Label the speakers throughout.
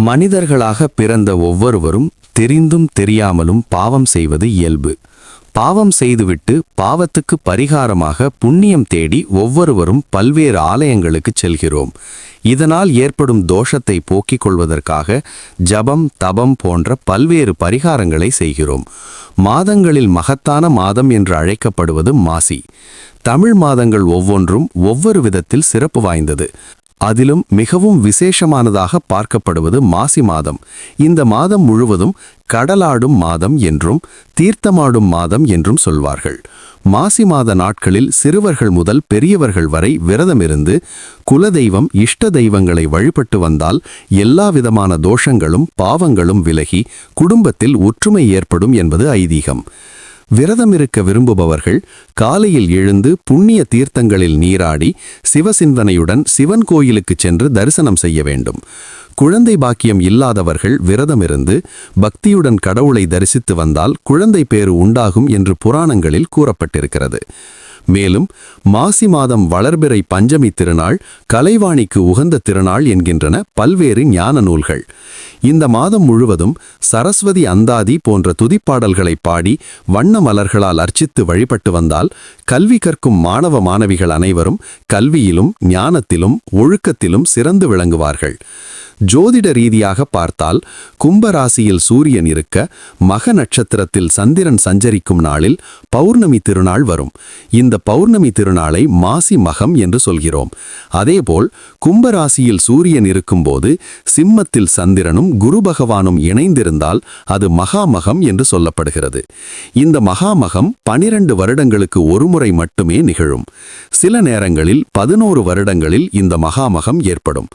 Speaker 1: மனிதர்களாக பிறந்த ஒவ்வொருவரும் தெரிந்தும் தெரியாமலும் பாவம் செய்வது இயல்பு. பாவம் செய்துவிட்டு பாவத்துக்கு பரிகாரமாக புண்ணியம் தேடி ஒவ்வொருவரும் பல்வேறு ஆலயங்களுக்கு செல்கிறோம். இதனால் ஏற்படும் தோஷத்தை போக்கிக் கொள்வதற்காக ஜபம், தபம் போன்ற பல்வேறு பரிகாரங்களை செய்கிறோம். மாதங்களில் மகத்தான மாதம் என்று அழைக்கப்படுவது மாசி. தமிழ் மாதங்கள் ஒவ்வொன்றும் ஒவ்வொரு விதத்தில் சிறப்பு வாய்ந்தது. அதிலும் மிகவும் விசேஷமானதாக பார்க்கப்படுவது மாசி மாதம். இந்த மாதம் முழுவதும் கடலாடும் மாதம் என்றும் தீர்த்தமாடும் மாதம் என்றும் சொல்வார்கள். மாசி மாத நாட்களில் சிறுவர்கள் முதல் பெரியவர்கள் வரை விரதமிருந்து குலதெய்வம், இஷ்ட தெய்வங்களை வழிபட்டு வந்தால் எல்லா விதமான தோஷங்களும் பாவங்களும் விலகி குடும்பத்தில் ஒற்றுமை ஏற்படும் என்பது ஐதீகம். விரதமிருக்க விரும்புபவர்கள் காலையில் எழுந்து புண்ணிய தீர்த்தங்களில் நீராடி சிவசிந்தனையுடன் சிவன் கோயிலுக்கு சென்று தரிசனம் செய்ய வேண்டும். குழந்தை பாக்கியம் இல்லாதவர்கள் விரதமிருந்து பக்தியுடன் கடவுளை தரிசித்து வந்தால் குழந்தை பேறு உண்டாகும் என்று புராணங்களில் கூறப்பட்டிருக்கிறது. மேலும் மாசி மாதம் வளர்பிறை பஞ்சமி திருநாள் கலைவாணிக்கு உகந்த திருநாள் என்கின்றன பல்வேறு ஞான நூல்கள். இந்த மாதம் முழுவதும் சரஸ்வதி அந்தாதி போன்ற துதிப்பாடல்களை பாடி வண்ண மலர்களால் அர்ச்சித்து வழிபட்டு வந்தால் கல்வி கற்கும் மாணவ மாணவிகள் அனைவரும் கல்வியிலும் ஞானத்திலும் ஒழுக்கத்திலும் சிறந்து விளங்குவார்கள். ஜோதிட ரீதியாக பார்த்தால் கும்பராசியில் சூரியன் இருக்க மக நட்சத்திரத்தில் சந்திரன் சஞ்சரிக்கும் நாளில் பௌர்ணமி திருநாள் வரும். இந்த பௌர்ணமி திருநாளை மாசி மகம் என்று சொல்கிறோம். அதேபோல் கும்பராசியில் சூரியன் இருக்கும்போது சிம்மத்தில் சந்திரனும் குரு பகவானும் இணைந்திருந்தால் அது மகாமகம் என்று சொல்லப்படுகிறது. இந்த மகாமகம் 12 வருடங்களுக்கு ஒருமுறை மட்டுமே நிகழும். சில நேரங்களில் 11 வருடங்களில் இந்த மகாமகம் ஏற்படும்.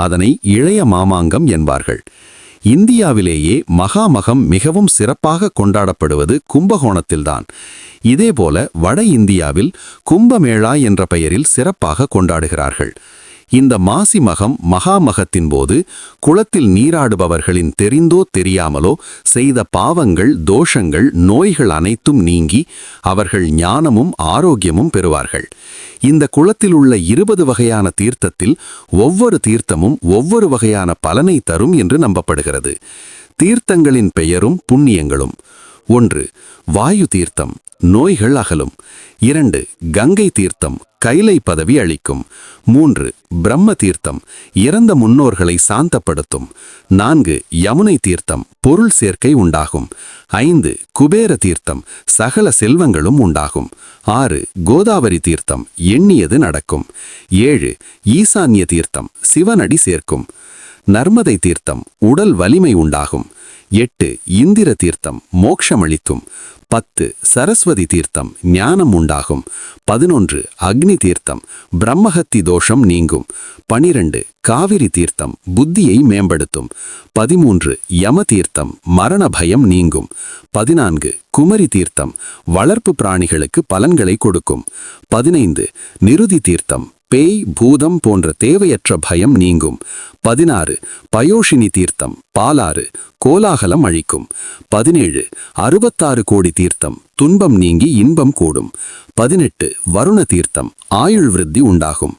Speaker 1: அதனை இளைய மாமாங்கம் என்பார்கள். இந்தியாவிலேயே மகாமகம் மிகவும் சிறப்பாக கொண்டாடப்படுவது கும்பகோணத்தில்தான். இதேபோல வட இந்தியாவில் கும்பமேளா என்ற பெயரில் சிறப்பாக கொண்டாடுகிறார்கள். இந்த மாசி மகம் மகாமகத்தின் போது குளத்தில் நீராடுபவர்களின் தெரிந்தோ தெரியாமலோ செய்த பாவங்கள், தோஷங்கள், நோய்கள் அனைத்தும் நீங்கி அவர்கள் ஞானமும் ஆரோக்கியமும் பெறுவார்கள். இந்த குளத்தில் உள்ள 20 வகையான தீர்த்தத்தில் ஒவ்வொரு தீர்த்தமும் ஒவ்வொரு வகையான பலனை தரும் என்று நம்பப்படுகிறது. தீர்த்தங்களின் பெயரும் புண்ணியங்களும்: 1. வாயு தீர்த்தம், நோய்கள் அகலும். 2. கங்கை தீர்த்தம், கைலை பதவி அளிக்கும். 3. பிரம்ம தீர்த்தம், இறந்த முன்னோர்களை சாந்தப்படுத்தும். 4. யமுனை தீர்த்தம், பொருள் சேர்க்கை உண்டாகும். 5. குபேர தீர்த்தம், சகல செல்வங்களும் உண்டாகும். 6. கோதாவரி தீர்த்தம், எண்ணியது நடக்கும். 7. ஈசான்ய தீர்த்தம், சிவனடி சேர்க்கும். நர்மதை தீர்த்தம், உடல் வலிமை உண்டாகும். 8. இந்திர தீர்த்தம், மோட்சமளிக்கும். 10. சரஸ்வதி தீர்த்தம், ஞானம் உண்டாகும். 11. அக்னி தீர்த்தம், பிரம்மஹத்தி தோஷம் நீங்கும். 12. காவிரி தீர்த்தம், புத்தியை மேம்படுத்தும். 13. யம தீர்த்தம், மரண பயம் நீங்கும். 14. குமரி தீர்த்தம், வளர்ப்பு பிராணிகளுக்கு பலன்களை கொடுக்கும். 15. நிருதி தீர்த்தம், பேய், பூதம் போன்ற தேவையற்ற பயம் நீங்கும். 16. பயோஷினி தீர்த்தம், பாலாறு, கோலாகலம் அழிக்கும். 17. 66 கோடி தீர்த்தம், துன்பம் நீங்கி இன்பம் கூடும். 18. வருண தீர்த்தம், ஆயுள் விருத்தி உண்டாகும்.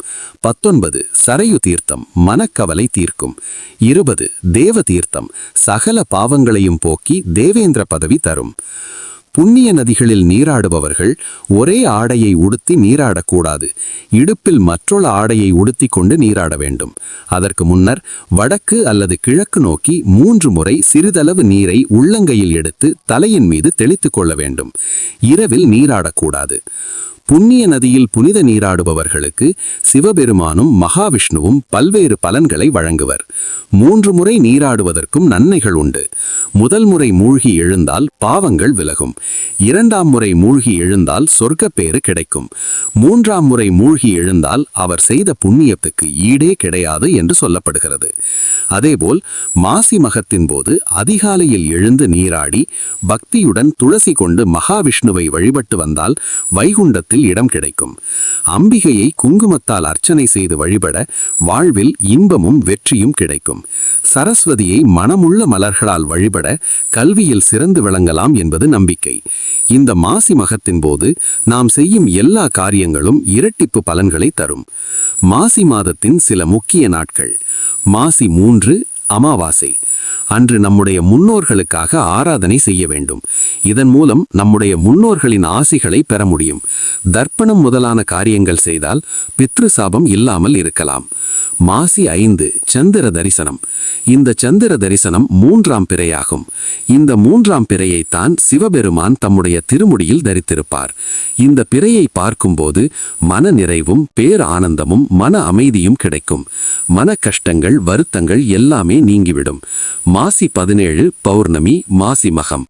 Speaker 1: 19. சரையு தீர்த்தம், மனக்கவலை தீர்க்கும். 20. தேவ தீர்த்தம், சகல பாவங்களையும் போக்கி தேவேந்திர பதவி தரும். புண்ணிய நதிகளில் நீராடுபவர்கள் ஒரே ஆடையை உடுத்தி நீராடக்கூடாது. இடுப்பில் மற்றொரு ஆடையை உடுத்தி கொண்டு நீராட வேண்டும். அதற்கு முன்னர் வடக்கு அல்லது கிழக்கு நோக்கி 3 முறை சிறிதளவு நீரை உள்ளங்கையில் எடுத்து தலையின் மீது தெளித்து கொள்ள வேண்டும். இரவில் நீராடக்கூடாது. புண்ணிய நதியில் புனித நீராடுபவர்களுக்கு சிவபெருமானும் மகாவிஷ்ணுவும் பல்வேறு பலன்களை வழங்குவர். 3 முறை நீராடுவதற்கும் நன்மைகள் உண்டு. முதல் முறை மூழ்கி எழுந்தால் பாவங்கள் விலகும். 2ஆம் முறை மூழ்கி எழுந்தால் சொர்க்கப்பேறு கிடைக்கும். 3ஆம் முறை மூழ்கி எழுந்தால் அவர் செய்த புண்ணியத்துக்கு ஈடே கிடையாது என்று சொல்லப்படுகிறது. அதேபோல் மாசி மகத்தின் போது அதிகாலையில் எழுந்து நீராடி பக்தியுடன் துளசி கொண்டு மகாவிஷ்ணுவை வழிபட்டு வந்தால் வைகுண்டத்தில் இடம் கிடைக்கும். அம்பிகையை குங்குமத்தால் அர்ச்சனை செய்து வழிபட வாழ்வில் இன்பமும் வெற்றியும் கிடைக்கும். சரஸ்வதியை மனமுள்ள மலர்களால் வழிபட கல்வியில் சிறந்து விளங்கலாம் என்பது நம்பிக்கை. இந்த மாசி மகத்தின் போது நாம் செய்யும் எல்லா காரியங்களும் இரட்டிப்பு பலன்களை தரும். மாசி மாதத்தின் சில முக்கிய நாட்கள்: மாசி 3, அமாவாசை. அன்று நம்முடைய முன்னோர்களுக்காக ஆராதனை செய்ய வேண்டும். இதன் மூலம் நம்முடைய முன்னோர்களின் ஆசிகளை பெற முடியும். தர்ப்பணம் முதலான காரியங்கள் செய்தால் பித்ரு சாபம் இல்லாமல் இருக்கலாம். மாசி 5 சந்திர தரிசனம். இந்த சந்திர தரிசனம் 3ஆம் பிறையாகும். இந்த 3ஆம் பிறையைத்தான் சிவபெருமான் தம்முடைய திருமுடியில் தரித்திருப்பார். இந்த பிறையை பார்க்கும்போது மன நிறைவும் பேர் ஆனந்தமும் மன அமைதியும் கிடைக்கும். மன கஷ்டங்கள் வருத்தங்கள் எல்லாமே நீங்கிவிடும். மாசி 17 பௌர்ணமி மாசி மகம்.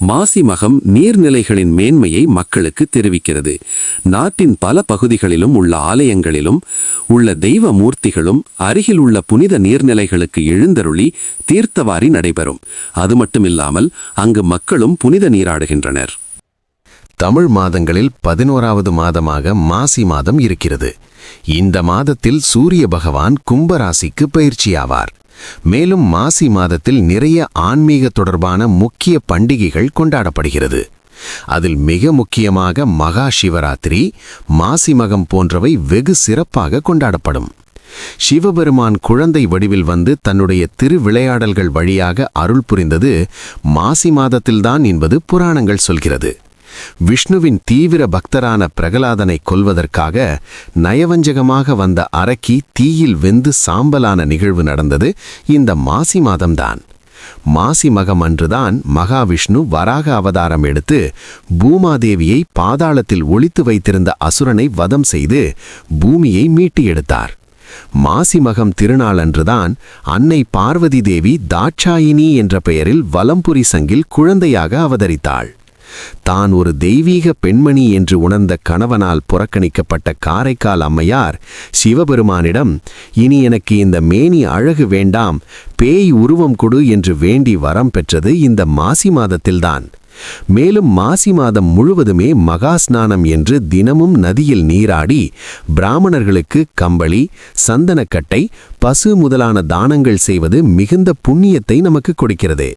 Speaker 1: மாசி மகம் நீர்நிலைகளின் மேன்மையை மக்களுக்கு தெரிவிக்கிறது. நாட்டின் பல பகுதிகளிலும் உள்ள ஆலயங்களிலும் உள்ள தெய்வ மூர்த்திகளும் அருகில் உள்ள புனித நீர்நிலைகளுக்கு எழுந்தருளி தீர்த்தவாரி நடைபெறும். அது மட்டுமில்லாமல் அங்கு மக்களும் புனித நீராடுகின்றனர்.
Speaker 2: தமிழ் மாதங்களில் 11வது மாதமாக மாசி மாதம் இருக்கிறது. இந்த மாதத்தில் சூரிய பகவான் கும்பராசிக்கு பயிற்சியாவார். மேலும் மாசி மாதத்தில் நிறைய ஆன்மீக தொடர்பான முக்கிய பண்டிகைகள் கொண்டாடப்படுகிறது. அதில் மிக முக்கியமாக மகா சிவராத்திரி, மாசி மகம் போன்றவை வெகு சிறப்பாக கொண்டாடப்படும். சிவபெருமான் குழந்தை வடிவில் வந்து தன்னுடைய திருவிளையாடல்கள் வழியாக அருள் புரிந்தது மாசி மாதத்தில்தான் என்பது புராணங்கள் சொல்கிறது. விஷ்ணுவின் தீவிர பக்தரான பிரகலாதனை கொல்வதற்காக நயவஞ்சகமாக வந்த அரக்கி தீயில் வெந்து சாம்பலான நிகழ்வு நடந்தது இந்த மாசி மாதம்தான். மாசி மகம் அன்றுதான் மகாவிஷ்ணு வராக அவதாரம் எடுத்து பூமாதேவியை பாதாளத்தில் ஒளித்து வைத்திருந்த அசுரனை வதம் செய்து பூமியை மீட்டு எடுத்தார். மாசி மகம் திருநாளன்றுதான் அன்னை பார்வதி தேவி தாட்சாயினி என்ற பெயரில் வலம்புரி சங்கில் குழந்தையாக அவதரித்தாள். தான் ஒரு தெய்வீக பெண்மணி என்று உணர்ந்த கணவனால் புறக்கணிக்கப்பட்ட காரைக்கால் அம்மையார் சிவபெருமானிடம், இனி எனக்கு இந்த மேனி அழகு வேண்டாம், பேய் உருவம் கொடு என்று வேண்டி வரம் பெற்றது இந்த மாசி மாதத்தில்தான். மேலும் மாசி மாதம் முழுவதுமே மகா ஸ்நானம் என்று தினமும் நதியில் நீராடி பிராமணர்களுக்கு கம்பளி, சந்தனக்கட்டை, பசு முதலான தானங்கள் செய்வது மிகுந்த புண்ணியத்தை நமக்கு கொடுக்கிறது.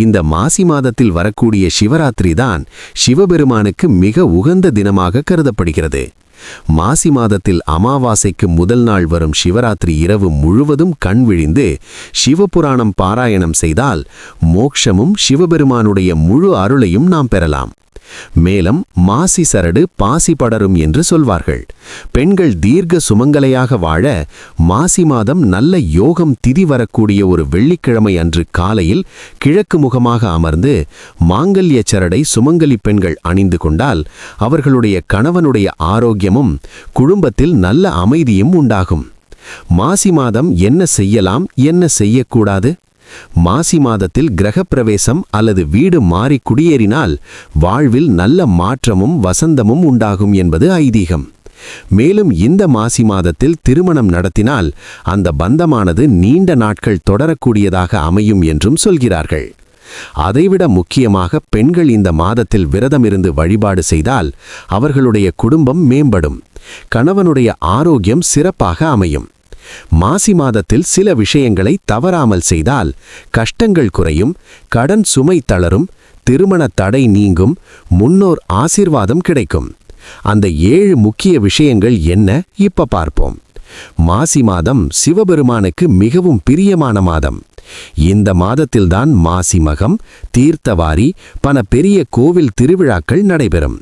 Speaker 2: இந்த மாசி மாதத்தில் வரக்கூடிய சிவராத்திரி தான் சிவபெருமானுக்கு மிக உகந்த தினமாக கருதப்படுகிறது. மாசி மாதத்தில் அமாவாசைக்கு முதல் நாள் வரும் சிவராத்திரி இரவு முழுவதும் கண் விழிந்து சிவபுராணம் பாராயணம் செய்தால் மோட்சமும் சிவபெருமானுடைய முழு அருளையும் நாம் பெறலாம். மேலும் மாசி சரடு பாசி படரும் என்று சொல்வார்கள். பெண்கள் தீர்க்க சுமங்கலையாக வாழ மாசி மாதம் நல்ல யோகம் திதி வரக்கூடிய ஒரு வெள்ளிக்கிழமை அன்று காலையில் கிழக்கு முகமாக அமர்ந்து மாங்கல்ய சரடை சுமங்கலி பெண்கள் அணிந்து கொண்டால் அவர்களுடைய கணவனுடைய ஆரோக்கியமும் குடும்பத்தில் நல்ல அமைதியும் உண்டாகும். மாசி மாதம் என்ன செய்யலாம், என்ன செய்யக்கூடாது? மாசி மாதத்தில் கிரகப்பிரவேசம் அல்லது வீடு மாறி குடியேறினால் வாழ்வில் நல்ல மாற்றமும் வசந்தமும் உண்டாகும் என்பது ஐதீகம். மேலும் இந்த மாசி மாதத்தில் திருமணம் நடத்தினால் அந்த பந்தமானது நீண்ட நாட்கள் தொடரக்கூடியதாக அமையும் என்றும் சொல்கிறார்கள். அதைவிட முக்கியமாக பெண்கள் இந்த மாதத்தில் விரதமிருந்து வழிபாடு செய்தால் அவர்களுடைய குடும்பம் மேம்படும், கணவனுடைய ஆரோக்கியம் சிறப்பாக அமையும். மாசி மாதத்தில் சில விஷயங்களை தவறாமல் செய்தால் கஷ்டங்கள் குறையும், கடன் சுமை தளரும், திருமண தடை நீங்கும், முன்னோர் ஆசீர்வாதம் கிடைக்கும். அந்த 7 முக்கிய விஷயங்கள் என்ன இப்ப பார்ப்போம். மாசி மாதம் சிவபெருமானுக்கு மிகவும் பிரியமான மாதம். இந்த மாதத்தில்தான் மாசி மகம், தீர்த்தவாரி, பல பெரிய கோவில் திருவிழாக்கள் நடைபெறும்.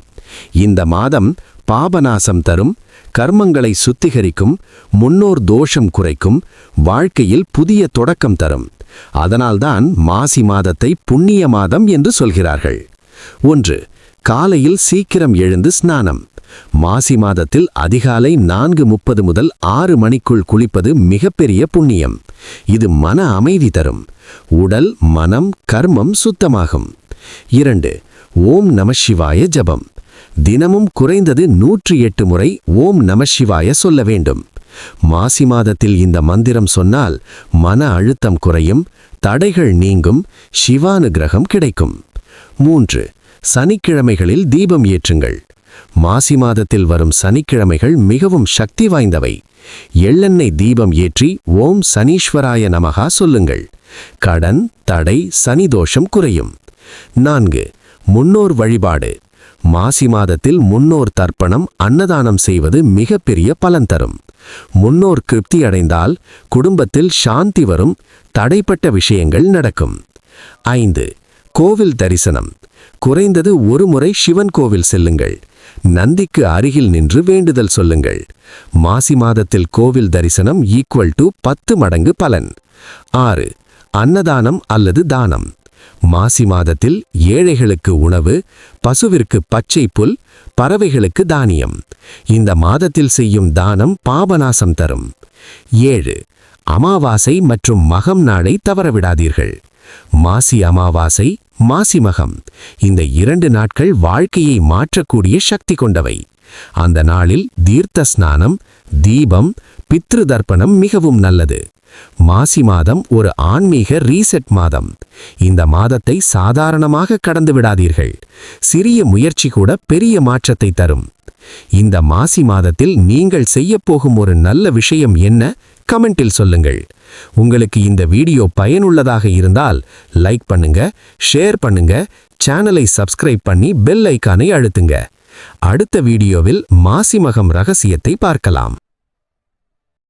Speaker 2: இந்த மாதம் பாபநாசம் தரும், கர்மங்களை சுத்திகரிக்கும், முன்னோர் தோஷம் குறைக்கும், வாழ்க்கையில் புதிய தொடக்கம் தரும். அதனால்தான் மாசி மாதத்தை புண்ணிய மாதம் என்று சொல்கிறார்கள். 1. காலையில் சீக்கிரம் எழுந்து ஸ்நானம். மாசி மாதத்தில் அதிகாலை 4:30 முதல் 6 மணிக்குள் குளிப்பது மிகப்பெரிய புண்ணியம். இது மன அமைதி தரும், உடல் மனம் கர்மம் சுத்தமாகும். 2. ஓம் நமசிவாய ஜபம். தினமும் குறைந்தது 108 முறை ஓம் நமசிவாய சொல்ல வேண்டும். மாசி மாதத்தில் இந்த மந்திரம் சொன்னால் மன அழுத்தம் குறையும், தடைகள் நீங்கும், சிவானுகிரகம் கிடைக்கும். 3. சனிக்கிழமைகளில் தீபம் ஏற்றுங்கள். மாசி மாதத்தில் வரும் சனிக்கிழமைகள் மிகவும் சக்தி வாய்ந்தவை. எள்ளெண்ணெய் தீபம் ஏற்றி ஓம் சனீஸ்வராய நமகா சொல்லுங்கள். கடன், தடை, சனிதோஷம் குறையும். 4. முன்னோர் வழிபாடு. மாசி மாதத்தில் முன்னோர் தர்ப்பணம் அன்னதானம் செய்வது மிகப்பெரிய பலன் தரும். முன்னோர் திருப்தி அடைந்தால் குடும்பத்தில் சாந்தி வரும், தடைப்பட்ட விஷயங்கள் நடக்கும். 5. கோவில் தரிசனம். குறைந்தது ஒரு முறை சிவன் கோவில் செல்லுங்கள். நந்திக்கு அருகில் நின்று வேண்டுதல் சொல்லுங்கள். மாசி மாதத்தில் கோவில் தரிசனம் = 10 மடங்கு பலன். 6. அன்னதானம் அல்லது தானம். மாசி மாதத்தில் ஏழைகளுக்கு உணவு, பசுவிற்கு பச்சை புல், பறவைகளுக்கு தானியம். இந்த மாதத்தில் செய்யும் தானம் பாபநாசம் தரும். 7. அமாவாசை மற்றும் மகம் நாளை தவறவிடாதீர்கள். மாசி அமாவாசை, மாசி மகம், இந்த 2 நாட்கள் வாழ்க்கையை மாற்றக்கூடிய சக்தி கொண்டவை. அந்த நாளில் தீர்த்த ஸ்நானம், தீபம், பித்ரு தர்ப்பணம் மிகவும் நல்லது. மாசி மாதம் ஒரு ஆன்மீக ரீசெட் மாதம். இந்த மாதத்தை சாதாரணமாக கடந்து விடாதீர்கள். சிறிய முயற்சி கூட பெரிய மாற்றத்தை தரும். இந்த மாசி மாதத்தில் நீங்கள் செய்யப்போகும் ஒரு நல்ல விஷயம் என்ன? கமெண்டில் சொல்லுங்கள். உங்களுக்கு இந்த வீடியோ பயனுள்ளதாக இருந்தால் லைக் பண்ணுங்க, ஷேர் பண்ணுங்க, சேனலை சப்ஸ்கிரைப் பண்ணி பெல் ஐகானை அழுத்துங்க. அடுத்த வீடியோவில் மாசி மகம் ரகசியத்தை பார்க்கலாம்.